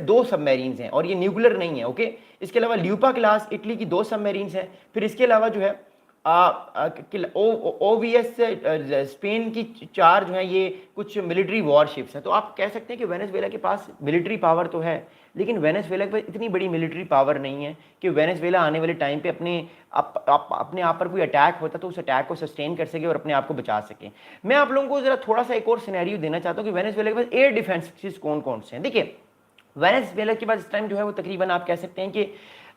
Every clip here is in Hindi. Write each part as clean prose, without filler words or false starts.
दो सबमरीन्स हैं और ये न्यूक्लियर नहीं है, ओके। इसके अलावा ल्यूपा क्लास इटली की 2 सबमरीन्स हैं। फिर इसके अलावा जो है ओवीएस स्पेन की 4 जो है ये कुछ मिलिट्री वॉरशिप्स हैं। तो आप कह सकते हैं कि वेनेजुएला के पास मिलिट्री पावर तो है, लेकिन वेनेजुएला के पास इतनी बड़ी मिलिट्री पावर नहीं है कि वेनेजुएला आने वाले टाइम पे अपने आप पर कोई अटैक होता तो उस अटैक को सस्टेन कर सके और अपने आप को बचा सके। मैं आप लोगों को जरा थोड़ा सा एक और सिनेरियो देना चाहता हूँ कि वेनेजुएला के पास एयर डिफेंसेस कौन कौन से हैं। देखिए, वेनेजुएला के पास इस टाइम जो है वो तकरीबन आप कह सकते हैं कि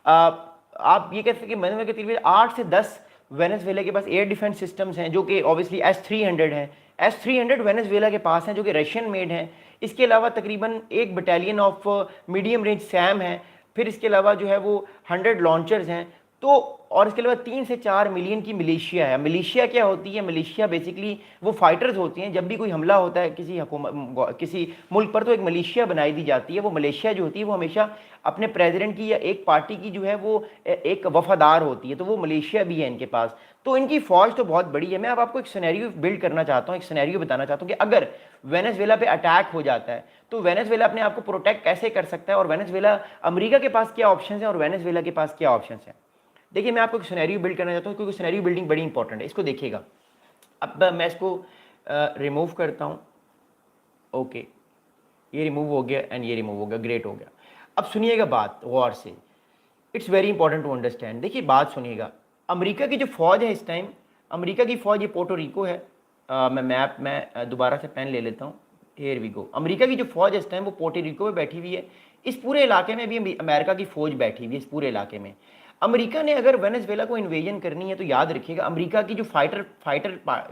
आप ये कह सकते हैं कि वेनेजुएला के तकरीबन 8 से 10 वेनेजुएला के पास एयर डिफेंस सिस्टम्स हैं, जो कि ऑब्वियसली S-300 हैं। S-300 वेनेजुएला के पास हैं, जो कि रशियन मेड हैं। इसके अलावा तकरीबन 1 battalion of medium range Sam है। फिर इसके अलावा जो है वो 100 लॉन्चर्स हैं। तो और इसके अलावा 3 से 4 मिलियन की मिलिशिया है। मिलिशिया क्या होती है? मिलिशिया बेसिकली वो फाइटर्स होती हैं। जब भी कोई हमला होता है किसी मुल्क पर, तो एक मिलिशिया बनाई दी जाती है। वो मिलिशिया जो होती है वो हमेशा अपने प्रेसिडेंट की या एक पार्टी की जो है वो एक वफादार होती है। तो वो मिलिशिया भी है इनके पास। तो इनकी फौज तो बहुत बड़ी है। मैं अब आपको एक सिनेरियो बिल्ड करना चाहता हूँ, एक सिनेरियो बताना चाहता हूँ कि अगर वेनेजुएला पे अटैक हो जाता है तो वेनेजुएला अपने आप को प्रोटेक्ट कैसे कर सकता है, और वेनेजुएला, अमेरिका के पास क्या ऑप्शन है और वेनेजुएला के पास क्या ऑप्शन है। देखिए, मैं आपको एक सिनेरियो बिल्ड करना चाहता हूँ, क्योंकि सिनेरियो बिल्डिंग बड़ी इंपॉर्टेंट है। इसको देखिएगा। अब मैं इसको रिमूव करता हूँ। ओके, ये रिमूव हो गया एंड ये रिमूव हो गया, ग्रेट हो गया। अब सुनिएगा बात गौर से, it's very important to understand. देखिए बात सुनिएगा, अमेरिका की जो फौज है इस टाइम, अमेरिका की फौज ये पोर्टो रिको है। मैं मैप में दोबारा से पेन ले लेता हूँ। Here we go. अमेरिका की जो फौज है इस टाइम वो पोर्टो रिको में बैठी हुई है। इस पूरे इलाके में भी अमेरिका की फौज बैठी हुई है, इस पूरे इलाके में। अमेरिका ने अगर वेनेजुएला को इन्वेजन करनी है तो याद रखिएगा, अमेरिका की जो फाइटर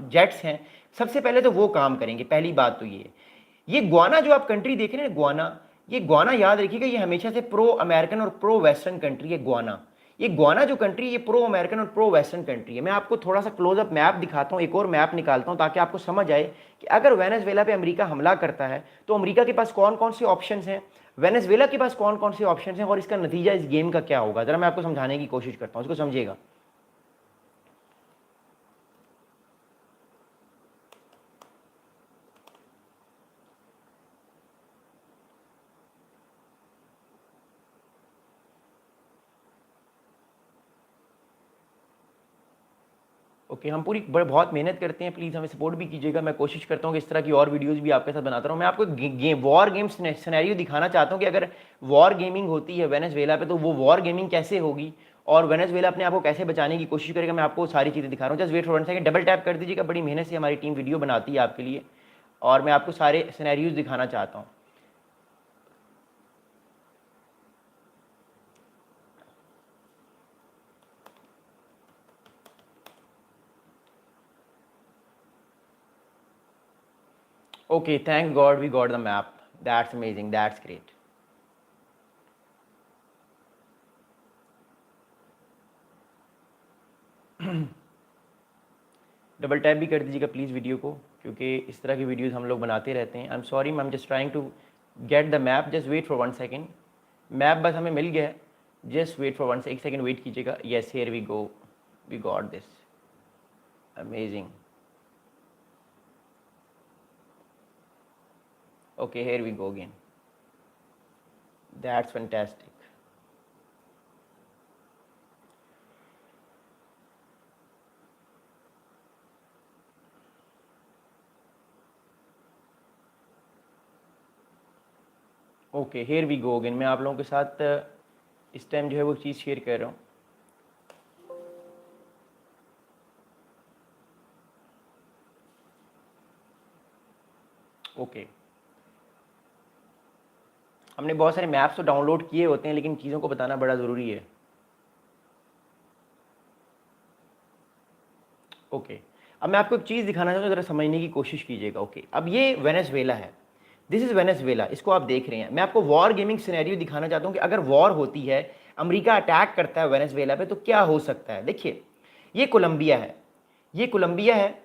जेट्स हैं, सबसे पहले तो वो काम करेंगे। पहली बात तो ये ग्वाना जो आप कंट्री देख रहे हैं, ग्वाना, ये ग्वाना याद रखिएगा, ये हमेशा से प्रो अमेरिकन और प्रो वेस्टर्न कंट्री है ग्वाना। ये ग्वाना जो कंट्री, ये प्रो अमेरिकन और प्रो वेस्टर्न कंट्री है। मैं आपको थोड़ा सा क्लोजअप मैप दिखाता हूँ, एक और मैप निकालता हूँ, ताकि आपको समझ आए कि अगर वेनेजुएला पे अमेरिका हमला करता है तो अमेरिका के पास कौन कौन से ऑप्शन हैं, वेनेजुएला के पास कौन कौन से ऑप्शन हैं, और इसका नतीजा इस गेम का क्या होगा। जरा मैं आपको समझाने की कोशिश करता हूँ, इसको समझिएगा। ओके, हम पूरी बहुत मेहनत करते हैं, प्लीज़ हमें सपोर्ट भी कीजिएगा। मैं कोशिश करता हूँ कि इस तरह की और वीडियोस भी आपके साथ बनाता रहूँ। मैं आपको वॉर गेम सिनेरियो दिखाना चाहता हूँ कि अगर वॉर गेमिंग होती है वेनेजुएला पे तो वो वॉर गेमिंग कैसे होगी और वेनेजुएला अपने आप को कैसे बचाने की कोशिश करेगा। मैं आपको सारी चीज़ें दिखा रहा हूँ। Just wait for 1 second, double tap कर दीजिएगा। बड़ी मेहनत से हमारी टीम वीडियो बनाती है आपके लिए, और मैं आपको सारे सिनेरियोज दिखाना चाहता हूँ। Okay, thank God we got the map. That's amazing. That's great. Double tap भी कर दीजिएगा प्लीज़ वीडियो को, क्योंकि इस तरह की वीडियोस हम लोग बनाते रहते हैं। I am sorry, I am just trying to get the map. Just wait for 1 second. Map बस हमें मिल गया है। Just wait for 1 second wait कीजिएगा। Yes, here we go, we got this. Amazing. Okay, here we go again. That's fantastic. Okay, here we go again. मैं आप लोगों के साथ इस टाइम जो है वो चीज़ शेयर कर रहा हूँ। ओके, हमने बहुत सारे मैप्स तो डाउनलोड किए होते हैं, लेकिन चीज़ों को बताना बड़ा ज़रूरी है। ओके, अब मैं आपको एक चीज़ दिखाना चाहता हूँ, ज़रा समझने की कोशिश कीजिएगा। ओके, अब ये वेनेजुएला है, दिस इज़ वेनेजुएला, इसको आप देख रहे हैं। मैं आपको वॉर गेमिंग सिनेरियो दिखाना चाहता हूँ कि अगर वॉर होती है, अमेरिका अटैक करता है वेनेजुएला पे, तो क्या हो सकता है। देखिए, ये कोलंबिया है, ये कोलंबिया है,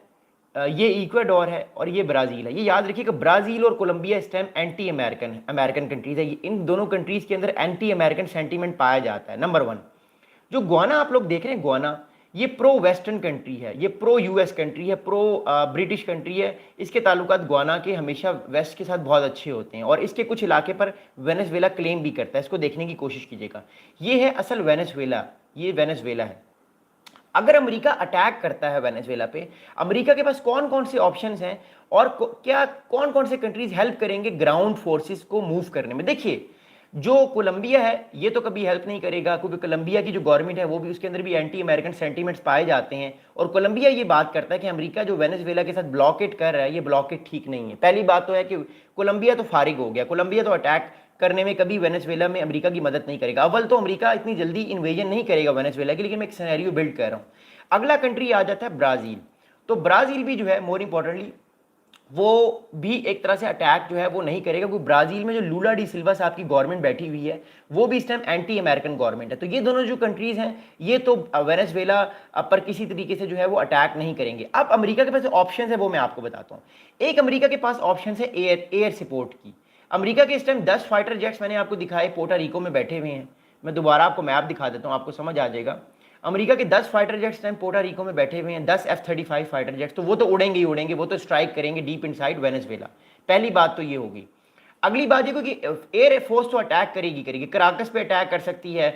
ये इक्वाडोर है, और ये ब्राज़ील है। ये याद रखिएगा, ब्राज़ील और कोलंबिया इस टाइम एंटी अमेरिकन कंट्रीज़ है। इन दोनों कंट्रीज़ के अंदर एंटी अमेरिकन सेंटीमेंट पाया जाता है। नंबर 1, जो ग्वाना आप लोग देख रहे हैं, ग्वाना, ये प्रो वेस्टर्न कंट्री है, ये प्रो यूएस कंट्री है, प्रो ब्रिटिश कंट्री है। इसके ताल्लुकात गुआना के हमेशा वेस्ट के साथ बहुत अच्छे होते हैं और इसके कुछ इलाके पर वेनेजुएला क्लेम भी करता है। इसको देखने की कोशिश कीजिएगा, ये है असल वेनेजुएला, ये वेनेजुएला है। अगर अमेरिका अटैक करता है वेनेजुएला पे, अमेरिका के पास कौन कौन से ऑप्शंस हैं और क्या कौन कौन से कंट्रीज हेल्प करेंगे ग्राउंड फोर्सेस को मूव करने में। देखिए, जो कोलंबिया है ये तो कभी हेल्प नहीं करेगा, क्योंकि कोलंबिया की जो गवर्नमेंट है वो भी, उसके अंदर भी एंटी अमेरिकन सेंटीमेंट्स पाए जाते हैं। और कोलंबिया ये बात करता है कि अमेरिका जो वेनेजुएला के साथ ब्लॉकेट कर रहा है, ये ब्लॉकेट ठीक नहीं है। पहली बात तो है कि कोलंबिया तो फारिग हो गया, कोलंबिया तो अटैक करने में कभी वेनेजुएला में अमेरिका की मदद नहीं करेगा। अव्वल तो अमेरिका इतनी जल्दी इन्वेजन नहीं करेगा वेनेजुएला की, लेकिन मैं एक सिनेरियो बिल्ड कर रहा हूँ। अगला कंट्री आ जाता है ब्राज़ील। तो ब्राज़ील भी जो है मोर इंपॉर्टेंटली वो भी एक तरह से अटैक जो है वो नहीं करेगा, क्योंकि ब्राज़ील में जो लूला डी सिल्वा साहब की गवर्नमेंट बैठी हुई है वो भी इस टाइम एंटी अमेरिकन गवर्नमेंट है। तो ये दोनों जो कंट्रीज हैं ये तो वेनेजुएला पर किसी तरीके से जो है वो अटैक नहीं करेंगे। अब अमेरिका के पास ऑप्शन है वो मैं आपको बताता हूँ। एक अमेरिका के पास ऑप्शन है एयर सपोर्ट की। अमेरिका के इस टाइम 10 फाइटर जेट्स मैंने आपको दिखाए पोर्टो रिको में बैठे हुए हैं। मैं दोबारा आपको मैप दिखा देता हूँ, आपको समझ आ जाएगा। अमेरिका के 10 fighter jets time Puerto Rico में बैठे हुए हैं, 10 F-35 फाइटर जेट्स। तो वो तो उड़ेंगे ही उड़ेंगे, वो तो स्ट्राइक करेंगे डीप इनसाइड वेनेजुएला। पहली बात तो ये होगी। अगली बात ये कि एयर फोर्स तो अटैक करेगी, कराकस पे अटैक कर सकती है,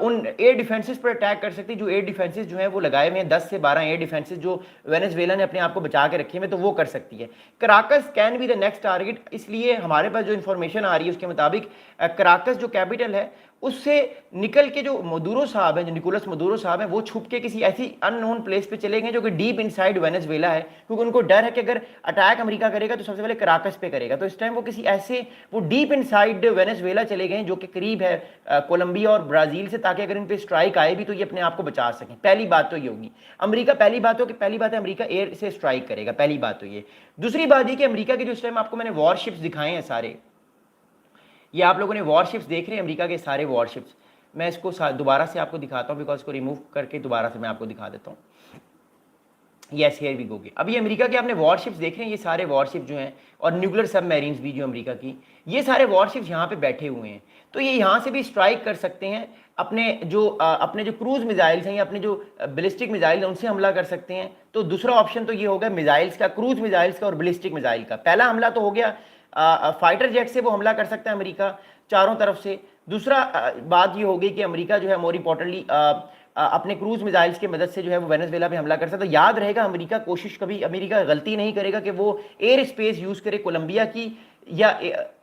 उन एयर डिफेंसेस पर अटैक कर सकती है जो एयर डिफेंसेस जो है वो लगाए हुए हैं। 10 से 12 एयर डिफेंसेस जो वेनेजुएला ने अपने आप को बचा के रखे हैं, तो वो कर सकती है। Caracas can be the next target, इसलिए हमारे पास जो इन्फॉर्मेशन आ रही है उसके मुताबिक कराकस जो कैपिटल है उससे निकल के जो मदुरो साहब हैं, जो निकोलस मदुरो साहब हैं, वो छुप के किसी ऐसी अननोन प्लेस पे चले गए जो कि डीप इनसाइड वेनेजुएला है, क्योंकि उनको डर है कि अगर अटैक अमेरिका करेगा तो सबसे पहले कराकस पे करेगा। तो इस टाइम वो किसी ऐसे वो डीप इनसाइड वेनेजुएला चले गए जो कि करीब है कोलंबिया और ब्राज़ील से, ताकि अगर इन पे स्ट्राइक आए भी तो ये अपने आप को बचा सकें। पहली बात तो ये होगी। अमेरिका पहली बात है अमेरिका एयर से स्ट्राइक करेगा, पहली बात तो ये। दूसरी बात ये कि अमेरिका के जो इस टाइम आपको मैंने वॉरशिप्स दिखाए हैं सारे, ये आप लोगों ने वॉरशिप्स देख रहे हैं अमेरिका के सारे वॉरशिप्स। मैं इसको दोबारा से आपको दिखाता हूँ, बिकॉज इसको रिमूव करके दोबारा से मैं आपको दिखा देता हूँ। Yes, here we go. अब ये अमेरिका के आपने वॉरशिप्स देख रहे हैं, ये सारे वॉरशिप जो हैं और न्यूक्लियर सबमरीन्स भी जो अमेरिका की, ये सारे वॉरशिप्स यहाँ पे बैठे हुए हैं। तो ये यहाँ से भी स्ट्राइक कर सकते हैं, अपने जो क्रूज मिसाइल्स हैं या अपने जो बैलिस्टिक मिसाइल हैं उनसे हमला कर सकते हैं। तो दूसरा ऑप्शन तो ये होगा मिसाइल्स का, क्रूज मिसाइल्स का और बैलिस्टिक मिसाइल का। पहला हमला तो हो गया फाइटर जेट से, वो हमला कर सकता है अमेरिका चारों तरफ से। दूसरा बात ये होगी कि अमेरिका जो है मोर इंपॉर्टेंटली अपने क्रूज मिसाइल्स की मदद से जो है वो वेनेजुएला पे हमला कर सकता है। तो याद रहेगा, अमेरिका गलती नहीं करेगा कि वो एयर स्पेस यूज़ करे कोलंबिया की, या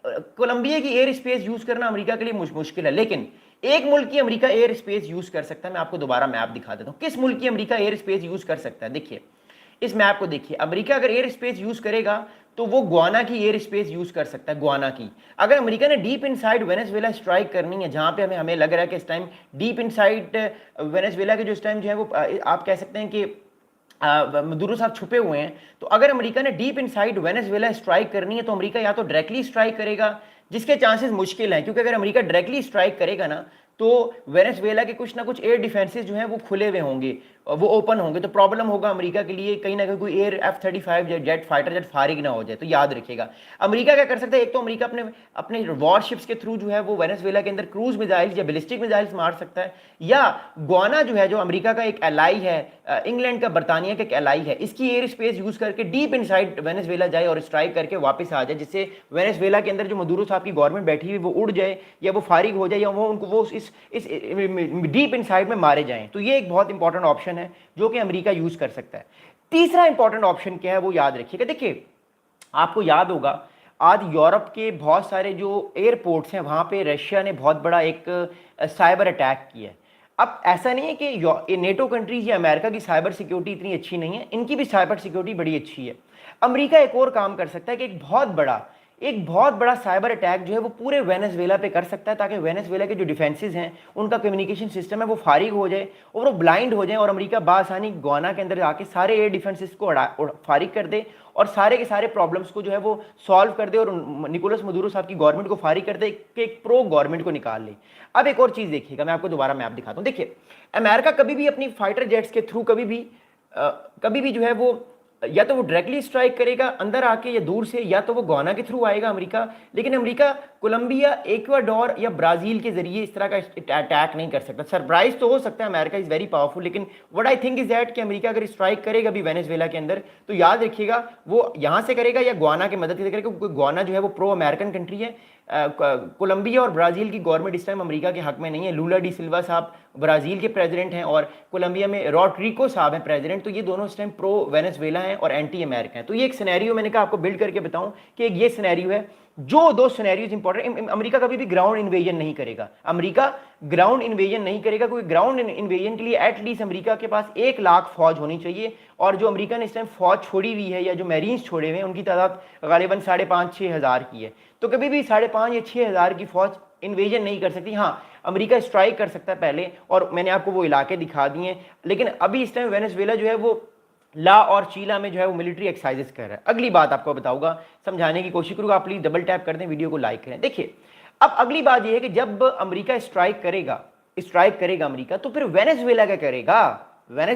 कोलंबिया की एयर स्पेस यूज़ करना अमेरिका के लिए मुश्किल है। लेकिन एक मुल्क की अमेरिका एयर स्पेस यूज़ कर सकता है। मैं आपको दोबारा मैप दिखा देता हूँ किस मुल्क की अमेरिका एयर स्पेस यूज़ कर सकता है। देखिए इस मैप को देखिए, अमेरिका अगर एयर स्पेस यूज़ करेगा तो वो गुआना की एयर स्पेस यूज़ कर सकता है। गुआना की, अगर अमेरिका ने डीप इनसाइड वेनेजुएला स्ट्राइक करनी है, जहाँ पे हमें लग रहा है कि इस टाइम डीप इनसाइड वेनेजुएला के जो इस टाइम जो है वो आप कह सकते हैं कि मदुरो साहब छुपे हुए हैं, तो अगर अमेरिका ने डीप इनसाइड वेनेजुएला स्ट्राइक करनी है तो अमेरिका या तो डायरेक्टली स्ट्राइक करेगा, जिसके चांसेस मुश्किल हैं, क्योंकि अगर अमेरिका डायरेक्टली स्ट्राइक करेगा ना तो वेनेजुएला के कुछ ना कुछ एयर डिफेंसेस जो हैं वो खुले हुए होंगे, वो ओपन होंगे, तो प्रॉब्लम होगा अमेरिका के लिए, कहीं ना कहीं कोई air F-35 jet fighter jet फारिग ना हो जाए। तो याद रखिएगा अमेरिका क्या कर सकता है, एक तो अमेरिका अपने अपने वॉरशिप्स के थ्रू जो है वो वेनेजुएला के अंदर क्रूज मिसाइल्स या बैलिस्टिक मिसाइल्स मार सकता है, या गुआना जो है जो अमेरिका का एक एलाई है, इंग्लैंड का बरतानिया का एक एलाई है, इसकी एयर स्पेस यूज करके डीप इनसाइड वेनेजुएला जाए और स्ट्राइक करके वापस आ जाए, जिससे वेनेजुएला के अंदर जो मदुरो साहब की गवर्नमेंट बैठी हुई वो उड़ जाए या वो फारिग हो जाए या वो इस डीप इनसाइड में मारे जाएं। तो ये एक बहुत इंपॉर्टेंट ऑप्शन है जो कि अमेरिका यूज कर सकता है। तीसरा इंपॉर्टेंट ऑप्शन क्या है वो याद रखिएगा। देखिए आपको याद होगा आज यूरोप के बहुत सारे जो एयरपोर्ट्स हैं वहां पे रशिया ने बहुत बड़ा एक साइबर अटैक किया है। अब ऐसा नहीं है कि नेटो कंट्रीज या अमेरिका की साइबर सिक्योरिटी इतनी अच्छी नहीं है, इनकी भी साइबर सिक्योरिटी बड़ी अच्छी है। अमेरिका एक और काम कर सकता है कि एक बहुत बड़ा साइबर अटैक जो है वो पूरे वेनेजुएला पे कर सकता है, ताकि वेनेजुएला के जो डिफेंसेस हैं उनका कम्युनिकेशन सिस्टम है वो फारिग हो जाए और वो ब्लाइंड हो जाए, और अमेरिका बासानी गुआना के अंदर जाके सारे एयर डिफेंसेस को फारिग कर दे और सारे के सारे प्रॉब्लम्स को जो है वो सॉल्व कर दे और निकोलस मदुरो साहब की गवर्नमेंट को फारिग कर दे कि एक प्रो गवर्नमेंट को निकाल ले। अब एक और चीज़ देखिएगा, मैं आपको दोबारा मैप दिखाता हूँ। देखिए अमेरिका कभी भी अपनी फाइटर जेट्स के थ्रू कभी भी जो है वो या तो वो डायरेक्टली स्ट्राइक करेगा अंदर आके या दूर से, या तो वो गवाना के थ्रू आएगा अमेरिका। लेकिन अमेरिका कोलंबिया, इक्वाडोर या ब्राजील के जरिए इस तरह का अटैक नहीं कर सकता। सरप्राइज तो हो सकता है, अमेरिका इज वेरी पावरफुल, लेकिन what I think is that कि अमेरिका अगर स्ट्राइक करेगा भी वेनेजुएला के अंदर, तो याद रखिएगा वो यहाँ से करेगा या गवाना की मदद से करेगा, क्योंकि गवाना जो है वो प्रो अमेरिकन कंट्री है। कोलंबिया और ब्राजील की गवर्नमेंट इस टाइम अमेरिका के हक में नहीं है। लूला डी सिल्वा साहब ब्राजील के प्रेसिडेंट हैं और कोलंबिया में रॉड्रिगो साहब हैं प्रेसिडेंट, तो ये दोनों इस टाइम प्रो वेनेजुएला हैं और एंटी अमेरिका हैं। तो ये एक सिनेरियो मैंने कहा आपको बिल्ड करके बताऊं कि एक ये सिनेरियो है। जो दो सिनेरियोज इंपॉर्टेंट, अमेरिका कभी भी ग्राउंड इन्वेजन नहीं करेगा, अमेरिका ग्राउंड इन्वेजन नहीं करेगा, क्योंकि ग्राउंड इन्वेजन के लिए एटलीस्ट अमेरिका के पास 1 लाख फौज होनी चाहिए, और जो अमेरिका ने इस टाइम फौज छोड़ी हुई है या जो मैरीन्स छोड़े हुए हैं उनकी तादाद गालिबन 5,500-6 हज़ार की है। तो कभी भी 5,500 या 6 हज़ार की फौज इन्वेजन नहीं कर सकती। हाँ, अमेरिका स्ट्राइक कर सकता है पहले, और मैंने आपको वो इलाके दिखा दिए हैं, लेकिन अभी इस टाइम वेनेजुएला जो है वो ला और चीला में जो है वो मिलिट्री एक्सरसाइजेस कर रहा है। अगली बात आपको बताऊंगा, समझाने की कोशिश करूंगा, आप प्लीज डबल टैप कर दें, वीडियो को लाइक करें। देखिए अब अगली बात यह है कि जब अमेरिका स्ट्राइक करेगा अमेरिका, तो फिर वेनेजुएला क्या करेगा?